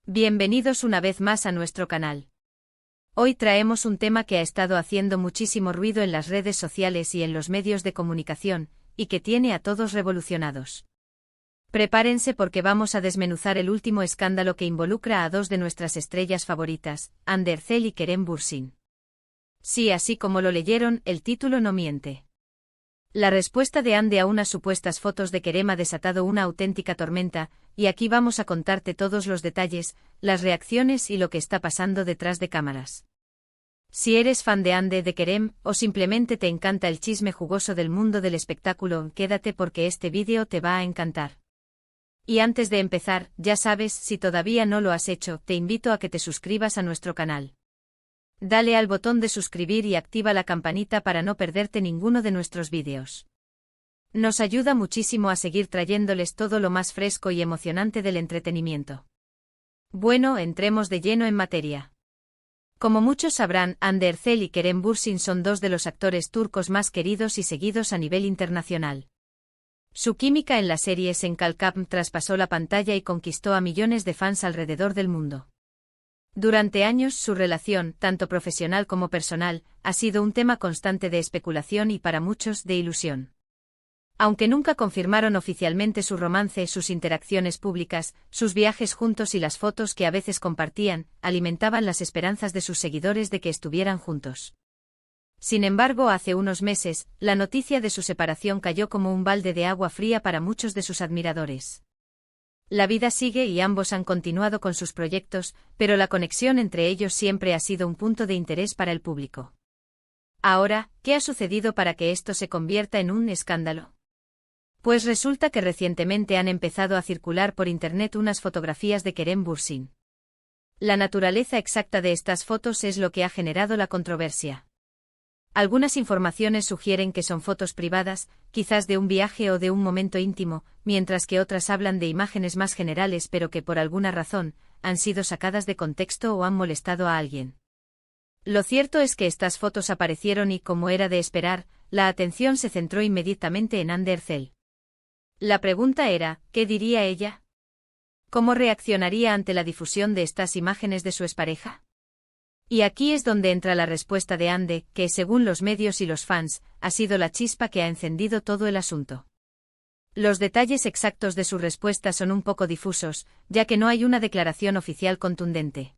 Bienvenidos una vez más a nuestro canal. Hoy traemos un tema que ha estado haciendo muchísimo ruido en las redes sociales y en los medios de comunicación, y que tiene a todos revolucionados. Prepárense porque vamos a desmenuzar el último escándalo que involucra a dos de nuestras estrellas favoritas, Hande Erçel y Kerem Bürsin. Sí, así como lo leyeron, el título no miente. La respuesta de Hande a unas supuestas fotos de Kerem ha desatado una auténtica tormenta, y aquí vamos a contarte todos los detalles, las reacciones y lo que está pasando detrás de cámaras. Si eres fan de Hande de Kerem, o simplemente te encanta el chisme jugoso del mundo del espectáculo, quédate porque este vídeo te va a encantar. Y antes de empezar, ya sabes, si todavía no lo has hecho, te invito a que te suscribas a nuestro canal. Dale al botón de suscribir y activa la campanita para no perderte ninguno de nuestros vídeos. Nos ayuda muchísimo a seguir trayéndoles todo lo más fresco y emocionante del entretenimiento. Bueno, entremos de lleno en materia. Como muchos sabrán, Hande Erçel y Kerem Bürsin son dos de los actores turcos más queridos y seguidos a nivel internacional. Su química en la serie Sen Kalkam traspasó la pantalla y conquistó a millones de fans alrededor del mundo. Durante años su relación, tanto profesional como personal, ha sido un tema constante de especulación y para muchos de ilusión. Aunque nunca confirmaron oficialmente su romance, sus interacciones públicas, sus viajes juntos y las fotos que a veces compartían, alimentaban las esperanzas de sus seguidores de que estuvieran juntos. Sin embargo, hace unos meses, la noticia de su separación cayó como un balde de agua fría para muchos de sus admiradores. La vida sigue y ambos han continuado con sus proyectos, pero la conexión entre ellos siempre ha sido un punto de interés para el público. Ahora, ¿qué ha sucedido para que esto se convierta en un escándalo? Pues resulta que recientemente han empezado a circular por internet unas fotografías de Kerem Bürsin. La naturaleza exacta de estas fotos es lo que ha generado la controversia. Algunas informaciones sugieren que son fotos privadas, quizás de un viaje o de un momento íntimo, mientras que otras hablan de imágenes más generales pero que por alguna razón, han sido sacadas de contexto o han molestado a alguien. Lo cierto es que estas fotos aparecieron y, como era de esperar, la atención se centró inmediatamente en Hande Erçel. La pregunta era, ¿qué diría ella? ¿Cómo reaccionaría ante la difusión de estas imágenes de su expareja? Y aquí es donde entra la respuesta de Hande, que, según los medios y los fans, ha sido la chispa que ha encendido todo el asunto. Los detalles exactos de su respuesta son un poco difusos, ya que no hay una declaración oficial contundente.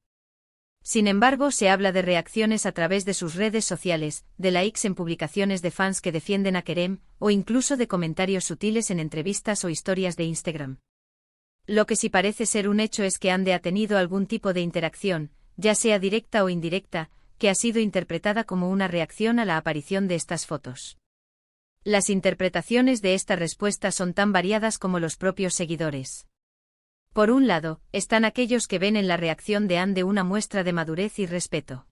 Sin embargo, se habla de reacciones a través de sus redes sociales, de likes en publicaciones de fans que defienden a Kerem, o incluso de comentarios sutiles en entrevistas o historias de Instagram. Lo que sí parece ser un hecho es que Hande ha tenido algún tipo de interacción, ya sea directa o indirecta, que ha sido interpretada como una reacción a la aparición de estas fotos. Las interpretaciones de esta respuesta son tan variadas como los propios seguidores. Por un lado, están aquellos que ven en la reacción de Hande una muestra de madurez y respeto.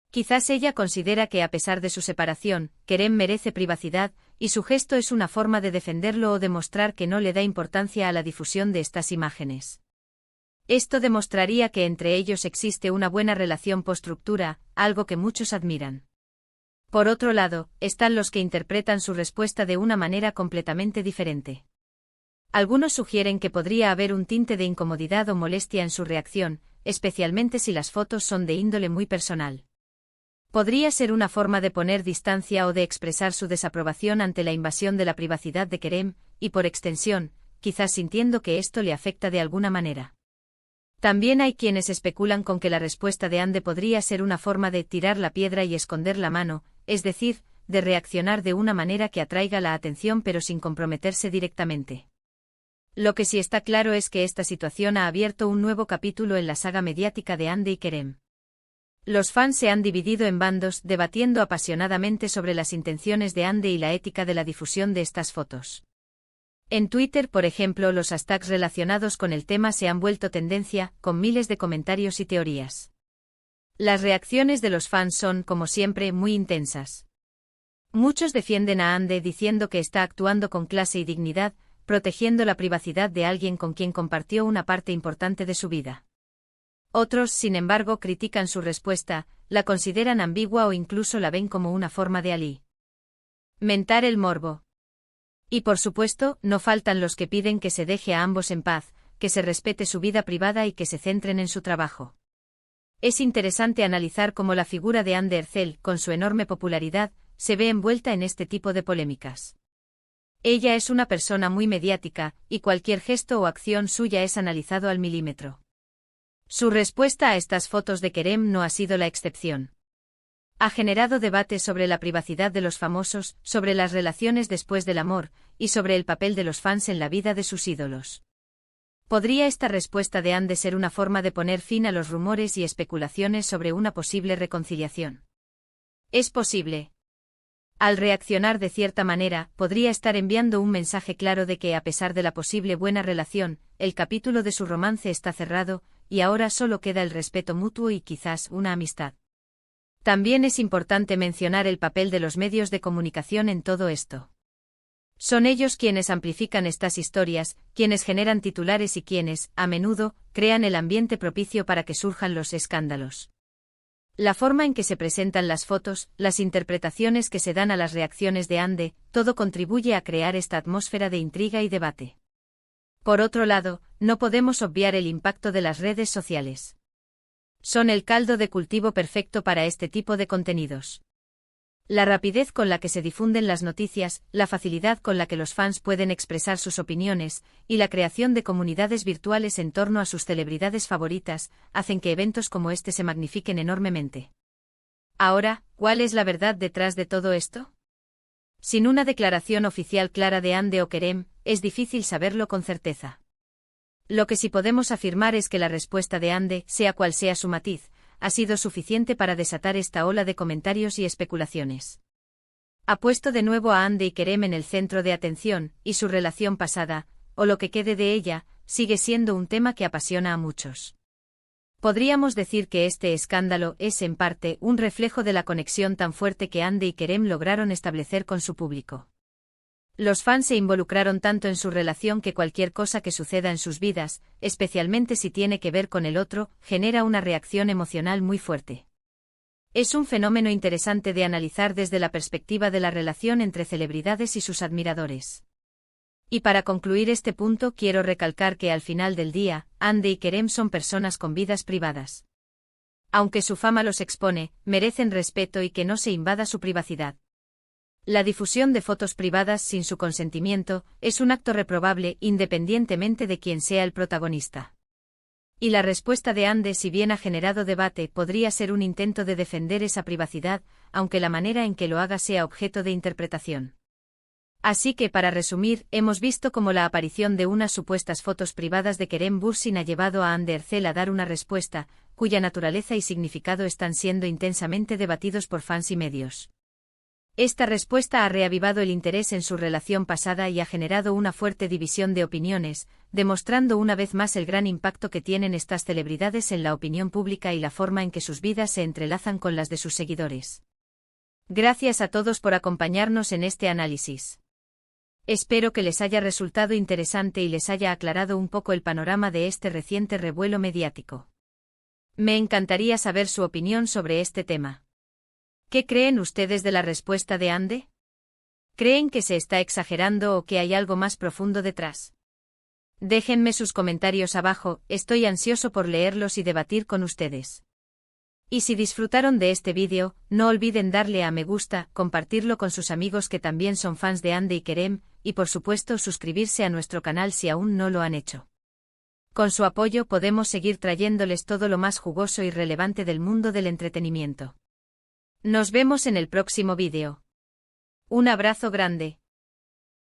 Quizás ella considera que a pesar de su separación, Kerem merece privacidad, y su gesto es una forma de defenderlo o demostrar que no le da importancia a la difusión de estas imágenes. Esto demostraría que entre ellos existe una buena relación post-ruptura, algo que muchos admiran. Por otro lado, están los que interpretan su respuesta de una manera completamente diferente. Algunos sugieren que podría haber un tinte de incomodidad o molestia en su reacción, especialmente si las fotos son de índole muy personal. Podría ser una forma de poner distancia o de expresar su desaprobación ante la invasión de la privacidad de Kerem, y por extensión, quizás sintiendo que esto le afecta de alguna manera. También hay quienes especulan con que la respuesta de Hande podría ser una forma de tirar la piedra y esconder la mano, es decir, de reaccionar de una manera que atraiga la atención pero sin comprometerse directamente. Lo que sí está claro es que esta situación ha abierto un nuevo capítulo en la saga mediática de Hande y Kerem. Los fans se han dividido en bandos, debatiendo apasionadamente sobre las intenciones de Hande y la ética de la difusión de estas fotos. En Twitter, por ejemplo, los hashtags relacionados con el tema se han vuelto tendencia, con miles de comentarios y teorías. Las reacciones de los fans son, como siempre, muy intensas. Muchos defienden a Hande diciendo que está actuando con clase y dignidad, protegiendo la privacidad de alguien con quien compartió una parte importante de su vida. Otros, sin embargo, critican su respuesta, la consideran ambigua o incluso la ven como una forma de alimentar el morbo. Y por supuesto, no faltan los que piden que se deje a ambos en paz, que se respete su vida privada y que se centren en su trabajo. Es interesante analizar cómo la figura de Anne Ercel, con su enorme popularidad, se ve envuelta en este tipo de polémicas. Ella es una persona muy mediática, y cualquier gesto o acción suya es analizado al milímetro. Su respuesta a estas fotos de Kerem no ha sido la excepción. Ha generado debate sobre la privacidad de los famosos, sobre las relaciones después del amor, y sobre el papel de los fans en la vida de sus ídolos. ¿Podría esta respuesta de Anne ser una forma de poner fin a los rumores y especulaciones sobre una posible reconciliación? Es posible. Al reaccionar de cierta manera, podría estar enviando un mensaje claro de que, a pesar de la posible buena relación, el capítulo de su romance está cerrado, y ahora solo queda el respeto mutuo y quizás una amistad. También es importante mencionar el papel de los medios de comunicación en todo esto. Son ellos quienes amplifican estas historias, quienes generan titulares y quienes, a menudo, crean el ambiente propicio para que surjan los escándalos. La forma en que se presentan las fotos, las interpretaciones que se dan a las reacciones de Anne, todo contribuye a crear esta atmósfera de intriga y debate. Por otro lado, no podemos obviar el impacto de las redes sociales. Son el caldo de cultivo perfecto para este tipo de contenidos. La rapidez con la que se difunden las noticias, la facilidad con la que los fans pueden expresar sus opiniones, y la creación de comunidades virtuales en torno a sus celebridades favoritas, hacen que eventos como este se magnifiquen enormemente. Ahora, ¿cuál es la verdad detrás de todo esto? Sin una declaración oficial clara de Anne o Kerem, es difícil saberlo con certeza. Lo que sí podemos afirmar es que la respuesta de Anne, sea cual sea su matiz, ha sido suficiente para desatar esta ola de comentarios y especulaciones. Ha puesto de nuevo a Anne y Kerem en el centro de atención, y su relación pasada, o lo que quede de ella, sigue siendo un tema que apasiona a muchos. Podríamos decir que este escándalo es, en parte, un reflejo de la conexión tan fuerte que Anne y Kerem lograron establecer con su público. Los fans se involucraron tanto en su relación que cualquier cosa que suceda en sus vidas, especialmente si tiene que ver con el otro, genera una reacción emocional muy fuerte. Es un fenómeno interesante de analizar desde la perspectiva de la relación entre celebridades y sus admiradores. Y para concluir este punto quiero recalcar que al final del día, Anne y Kerem son personas con vidas privadas. Aunque su fama los expone, merecen respeto y que no se invada su privacidad. La difusión de fotos privadas sin su consentimiento es un acto reprobable independientemente de quién sea el protagonista. Y la respuesta de Anne, si bien ha generado debate, podría ser un intento de defender esa privacidad, aunque la manera en que lo haga sea objeto de interpretación. Así que, para resumir, hemos visto cómo la aparición de unas supuestas fotos privadas de Kerem Bürsin ha llevado a Anne Ercel a dar una respuesta, cuya naturaleza y significado están siendo intensamente debatidos por fans y medios. Esta respuesta ha reavivado el interés en su relación pasada y ha generado una fuerte división de opiniones, demostrando una vez más el gran impacto que tienen estas celebridades en la opinión pública y la forma en que sus vidas se entrelazan con las de sus seguidores. Gracias a todos por acompañarnos en este análisis. Espero que les haya resultado interesante y les haya aclarado un poco el panorama de este reciente revuelo mediático. Me encantaría saber su opinión sobre este tema. ¿Qué creen ustedes de la respuesta de Anne? ¿Creen que se está exagerando o que hay algo más profundo detrás? Déjenme sus comentarios abajo, estoy ansioso por leerlos y debatir con ustedes. Y si disfrutaron de este vídeo, no olviden darle a me gusta, compartirlo con sus amigos que también son fans de Anne y Kerem, y por supuesto suscribirse a nuestro canal si aún no lo han hecho. Con su apoyo podemos seguir trayéndoles todo lo más jugoso y relevante del mundo del entretenimiento. Nos vemos en el próximo vídeo. Un abrazo grande.